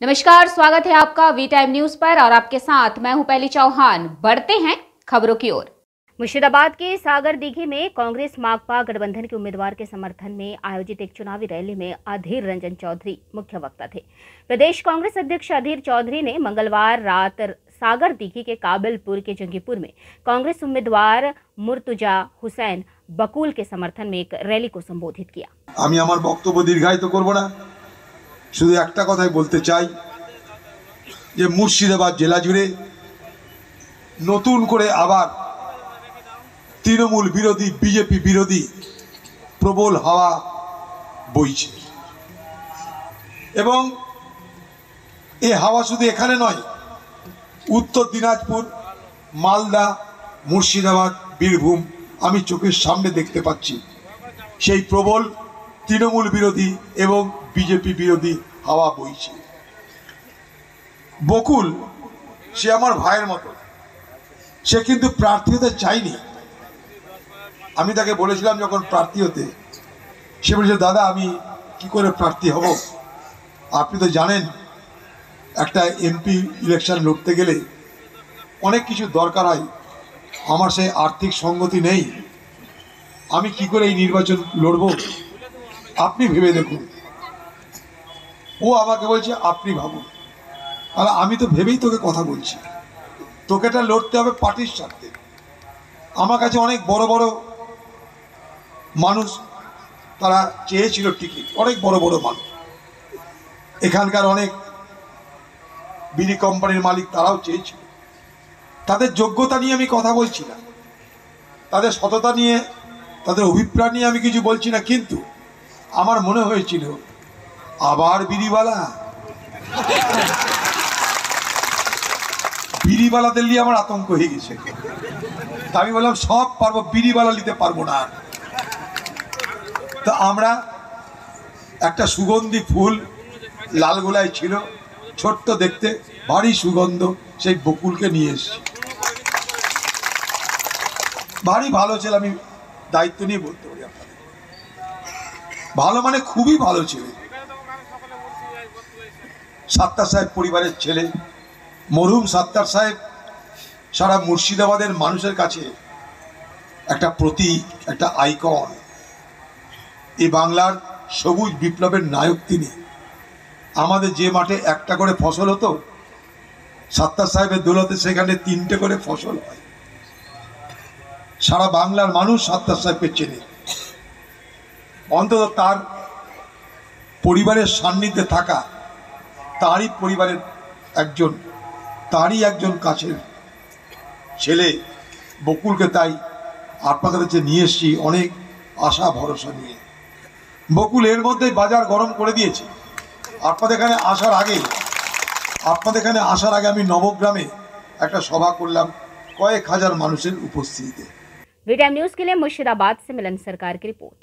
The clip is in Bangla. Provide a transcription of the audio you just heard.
नमस्कार, स्वागत है आपका वी टाइम न्यूज पर और आपके साथ मैं हूं पहली चौहान। बढ़ते हैं खबरों की ओर। मुर्शिदाबाद के सागर दीघी में कांग्रेस माकपा गठबंधन के उम्मीदवार के समर्थन में आयोजित एक चुनावी रैली में अधीर रंजन चौधरी मुख्य वक्ता थे। प्रदेश कांग्रेस अध्यक्ष अधीर चौधरी ने मंगलवार रात सागर दीघी के काबिलपुर के जंगीपुर में कांग्रेस उम्मीदवार मुर्तुजा हुसैन बकुल के समर्थन में एक रैली को संबोधित किया। আমি আমার বক্তব্য দীর্ঘায়িত করব না, শুধু একটা কথাই বলতে চাই যে মুর্শিদাবাদ জেলা জুড়ে নতুন করে আবার তৃণমূল বিরোধী বিজেপি বিরোধী প্রবল হাওয়া বইছে এবং এই হাওয়া শুধু এখানে নয়, উত্তর দিনাজপুর, মালদা, মুর্শিদাবাদ, বীরভূম আমি চোখের সামনে দেখতে পাচ্ছি সেই প্রবল তৃণমূল বিরোধী এবং বিজেপি বিরোধী হাওয়া বইছে। বকুল সে আমার ভাইয়ের মতো, সে কিন্তু প্রার্থী হতে চাইনি। আমি তাকে বলেছিলাম যখন প্রার্থী হতে, সে বলেছে দাদা আমি কি করে প্রার্থী হব, আপনি তো জানেন একটা এমপি ইলেকশন লড়তে গেলে অনেক কিছু দরকার হয়, আমার সেই আর্থিক সঙ্গতি নেই, আমি কি করে এই নির্বাচন লড়ব, আপনি ভেবে দেখুন। ও আমাকে বলছে আপনি ভাবুন, আর আমি তো ভেবেই তোকে কথা বলছি, তোকে এটা লড়তে হবে পার্টির স্বার্থে। আমার কাছে অনেক বড় বড় মানুষ তারা চেয়েছিল টিকিট, অনেক বড় বড় মানুষ, এখানকার অনেক বিড়ি কোম্পানির মালিক তারাও চেয়েছিল। তাদের যোগ্যতা নিয়ে আমি কথা বলছি না, তাদের সততা নিয়ে, তাদের অভিপ্রায় নিয়ে আমি কিছু বলছি না, কিন্তু আমার মনে হয়েছিল আবার বিড়িওয়ালাদের নিয়ে আমার আতঙ্ক হয়ে গেছে। আমি বললাম সব পারবো, বিড়িওয়ালা নিতে পারবো না। তো আমরা একটা সুগন্ধি ফুল লাল গোলায় ছিল, ছোট্ট দেখতে, ভারী সুগন্ধ, সেই বকুলকে নিয়ে এসেছি। ভারী ভালো ছিল, আমি দায়িত্ব নিয়ে বলতে পারি আপনাদের, ভালো মানে খুবই ভালো ছিল। সাত্তার সাহেব পরিবারের ছেলে, মরহুম সাত্তার সাহেব সারা মুর্শিদাবাদের মানুষের কাছে একটা প্রতীক, একটা আইকন। এই বাংলার সবুজ বিপ্লবের নায়ক তিনি। আমাদের যে মাঠে একটা করে ফসল হতো, সাত্তার সাহেবের দৌলতে সেখানে 3টে করে ফসল হয়। সারা বাংলার মানুষ সাত্তার সাহেবকে চেনে, অন্তত তার পরিবারের সান্নিধ্যে থাকা, তারই পরিবারের একজন, তারই একজন কাছের ছেলে বকুলকে তাই আপনাদের কাছে নিয়ে এসেছি অনেক আশা ভরসা নিয়ে। বকুল এর মধ্যে বাজার গরম করে দিয়েছে। আপনাদের এখানে আসার আগে আমি নবগ্রামে একটা সভা করলাম কয়েক হাজার মানুষের উপস্থিতিতে। वी टाइम न्यूज के लिए मुर्शिदाबाद से मिलन सरकार की रिपोर्ट।